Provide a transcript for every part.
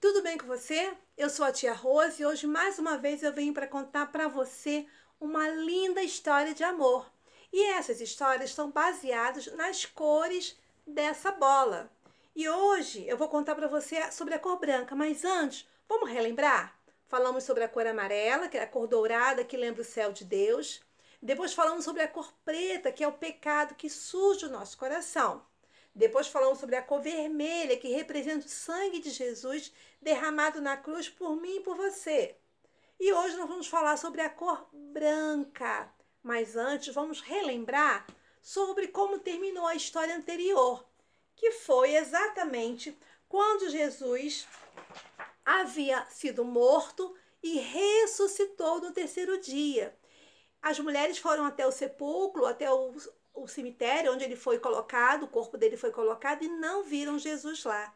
tudo bem com você? Eu sou a tia Rose e hoje mais uma vez eu venho para contar para você uma linda história de amor. E essas histórias estão baseadas nas cores dessa bola. E hoje eu vou contar para você sobre a cor branca, mas antes, vamos relembrar? Falamos sobre a cor amarela, que é a cor dourada que lembra o céu de Deus. Depois falamos sobre a cor preta, que é o pecado que suja o nosso coração. Depois falamos sobre a cor vermelha, que representa o sangue de Jesus derramado na cruz por mim e por você. E hoje nós vamos falar sobre a cor branca. Mas antes, vamos relembrar sobre como terminou a história anterior, que foi exatamente quando Jesus havia sido morto e ressuscitou no terceiro dia. As mulheres foram até o sepulcro, até o cemitério onde ele foi colocado, o corpo dele foi colocado, e não viram Jesus lá.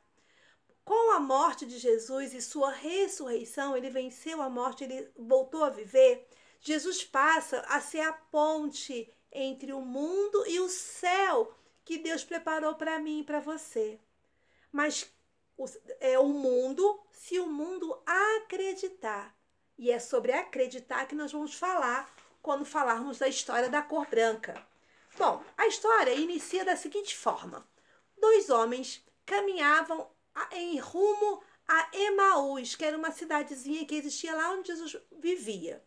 Com a morte de Jesus e sua ressurreição, ele venceu a morte, ele voltou a viver. Jesus passa a ser a ponte entre o mundo e o céu que Deus preparou para mim e para você. Mas é o mundo, se o mundo acreditar. E é sobre acreditar que nós vamos falar quando falarmos da história da cor branca. Bom, a história inicia da seguinte forma. Dois homens caminhavam em rumo a Emaús, que era uma cidadezinha que existia lá onde Jesus vivia.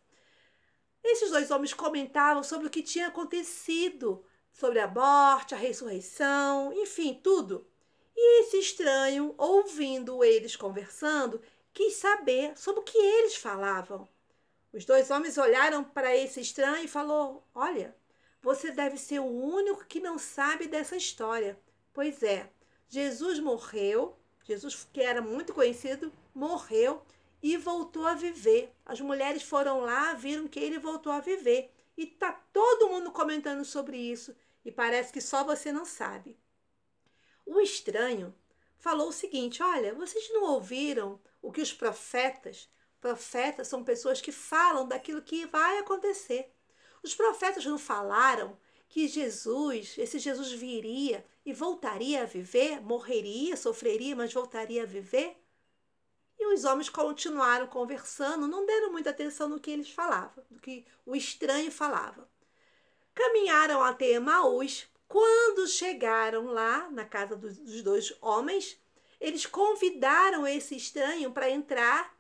Esses dois homens comentavam sobre o que tinha acontecido, sobre a morte, a ressurreição, enfim, tudo. E esse estranho, ouvindo eles conversando, quis saber sobre o que eles falavam. Os dois homens olharam para esse estranho e falou: Olha, você deve ser o único que não sabe dessa história. Pois é, Jesus morreu, Jesus que era muito conhecido, morreu e voltou a viver. As mulheres foram lá, viram que ele voltou a viver. E está todo mundo comentando sobre isso. E parece que só você não sabe. O estranho falou o seguinte: Olha, vocês não ouviram o que os profetas são pessoas que falam daquilo que vai acontecer. Os profetas não falaram que esse Jesus viria e voltaria a viver, morreria, sofreria, mas voltaria a viver? E os homens continuaram conversando, não deram muita atenção no que eles falavam, no que o estranho falava. Caminharam até Emaús. Quando chegaram lá na casa dos dois homens, eles convidaram esse estranho para entrar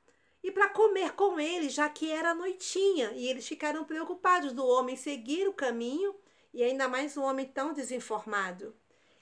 e para comer com eles, já que era noitinha. E eles ficaram preocupados do homem seguir o caminho, e ainda mais um homem tão desinformado.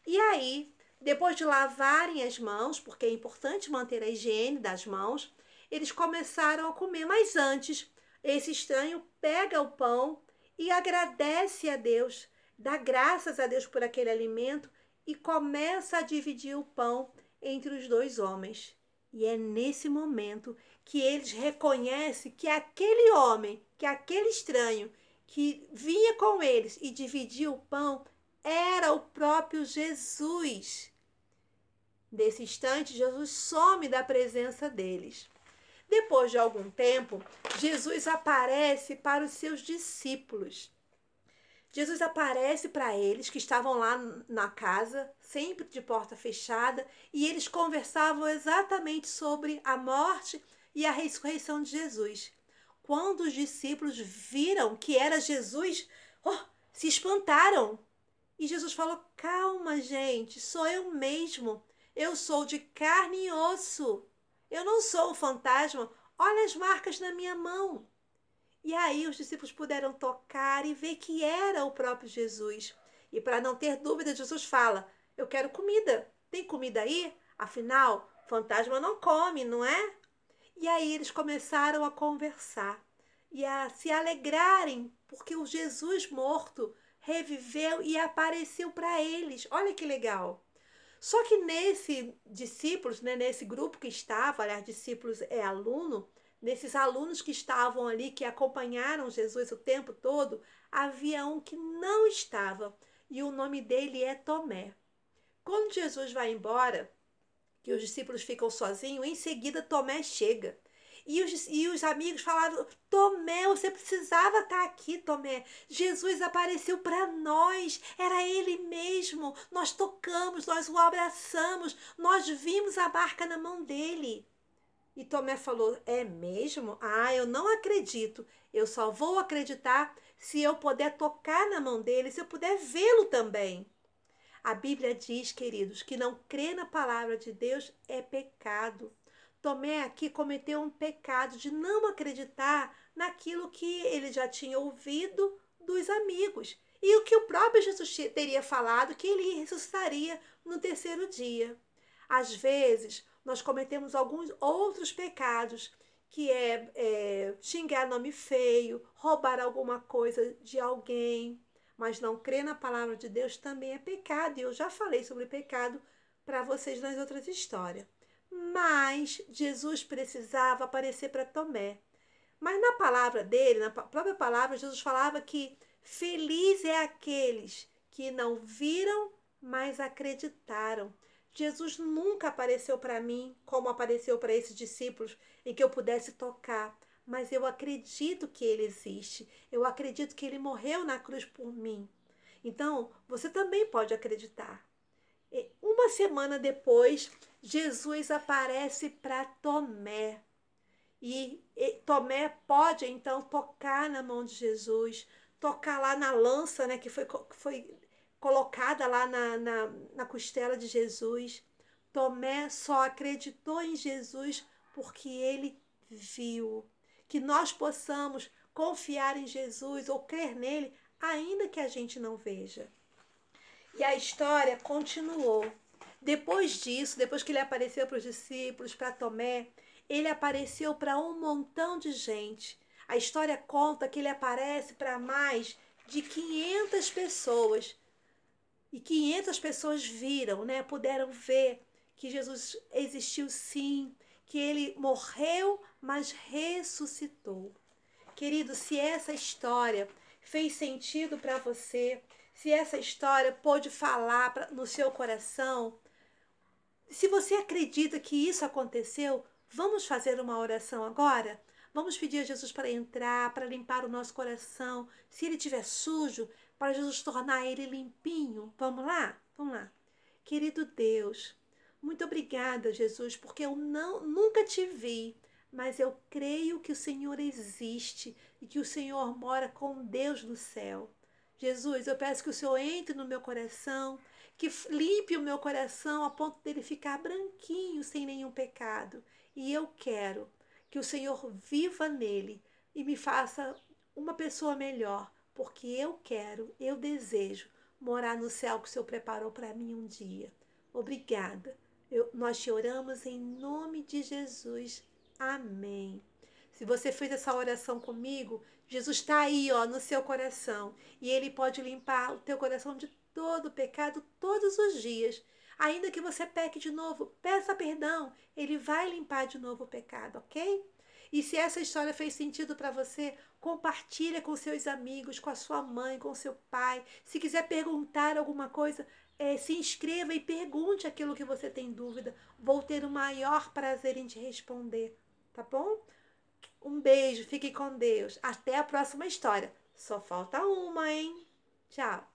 E aí, depois de lavarem as mãos, porque é importante manter a higiene das mãos, eles começaram a comer. Mas antes, esse estranho pega o pão e agradece a Deus, dá graças a Deus por aquele alimento e começa a dividir o pão entre os dois homens. E é nesse momento que eles reconhecem que aquele homem, que aquele estranho que vinha com eles e dividia o pão, era o próprio Jesus. Nesse instante, Jesus some da presença deles. Depois de algum tempo, Jesus aparece para os seus discípulos. Jesus aparece para eles que estavam lá na casa, sempre de porta fechada, e eles conversavam exatamente sobre a morte e a ressurreição de Jesus. Quando os discípulos viram que era Jesus, se espantaram. E Jesus falou: Calma, gente, sou eu mesmo. Eu sou de carne e osso. Eu não sou um fantasma. Olha as marcas na minha mão. E aí os discípulos puderam tocar e ver que era o próprio Jesus. E para não ter dúvida, Jesus fala: Eu quero comida. Tem comida aí? Afinal, fantasma não come, não é? E aí eles começaram a conversar e a se alegrarem, porque o Jesus morto reviveu e apareceu para eles. Olha que legal. Só que nesse discípulos, né, nesse grupo que estava, aliás, discípulos é aluno, nesses alunos que estavam ali, que acompanharam Jesus o tempo todo, havia um que não estava, e o nome dele é Tomé. Quando Jesus vai embora, que os discípulos ficam sozinhos, em seguida Tomé chega. E os amigos falaram: Tomé, você precisava estar aqui, Tomé. Jesus apareceu para nós, era ele mesmo. Nós tocamos, nós o abraçamos, nós vimos a marca na mão dele. E Tomé falou: é mesmo? Ah, eu não acredito. Eu só vou acreditar se eu puder tocar na mão dele, se eu puder vê-lo também. A Bíblia diz, queridos, que não crer na palavra de Deus é pecado. Tomé aqui cometeu um pecado de não acreditar naquilo que ele já tinha ouvido dos amigos. E o que o próprio Jesus teria falado, que ele ressuscitaria no terceiro dia. Às vezes, nós cometemos alguns outros pecados, que é xingar nome feio, roubar alguma coisa de alguém, mas não crer na palavra de Deus também é pecado. E eu já falei sobre pecado para vocês nas outras histórias. Mas Jesus precisava aparecer para Tomé. Mas na palavra dele, na própria palavra, Jesus falava que feliz é aqueles que não viram, mas acreditaram. Jesus nunca apareceu para mim como apareceu para esses discípulos, em que eu pudesse tocar. Mas eu acredito que ele existe. Eu acredito que ele morreu na cruz por mim. Então, você também pode acreditar. Uma semana depois, Jesus aparece para Tomé. E Tomé pode então tocar na mão de Jesus, tocar lá na lança, né, que foi colocada lá na costela de Jesus. Tomé só acreditou em Jesus porque ele viu. Que nós possamos confiar em Jesus ou crer nele, ainda que a gente não veja. E a história continuou. Depois disso, depois que ele apareceu para os discípulos, para Tomé, ele apareceu para um montão de gente. A história conta que ele aparece para mais de 500 pessoas. E 500 pessoas viram, né? Puderam ver que Jesus existiu sim, que ele morreu, mas ressuscitou. Querido, se essa história fez sentido para você, se essa história pôde falar no seu coração, se você acredita que isso aconteceu, vamos fazer uma oração agora? Vamos pedir a Jesus para entrar, para limpar o nosso coração. Se ele estiver sujo, para Jesus tornar ele limpinho. Vamos lá? Vamos lá. Querido Deus, muito obrigada, Jesus, porque eu nunca te vi, mas eu creio que o Senhor existe e que o Senhor mora com Deus no céu. Jesus, eu peço que o Senhor entre no meu coração, que limpe o meu coração a ponto dele ficar branquinho, sem nenhum pecado. E eu quero que o Senhor viva nele e me faça uma pessoa melhor, porque eu desejo morar no céu que o Senhor preparou para mim um dia. Obrigada. Nós te oramos em nome de Jesus. Amém. Se você fez essa oração comigo, Jesus está aí, ó, no seu coração. E ele pode limpar o teu coração de todo pecado todos os dias. Ainda que você peque de novo, peça perdão. Ele vai limpar de novo o pecado, ok? E se essa história fez sentido para você, compartilha com seus amigos, com a sua mãe, com seu pai. Se quiser perguntar alguma coisa, se inscreva e pergunte aquilo que você tem dúvida. Vou ter o maior prazer em te responder, tá bom? Um beijo, fique com Deus. Até a próxima história. Só falta uma, hein? Tchau.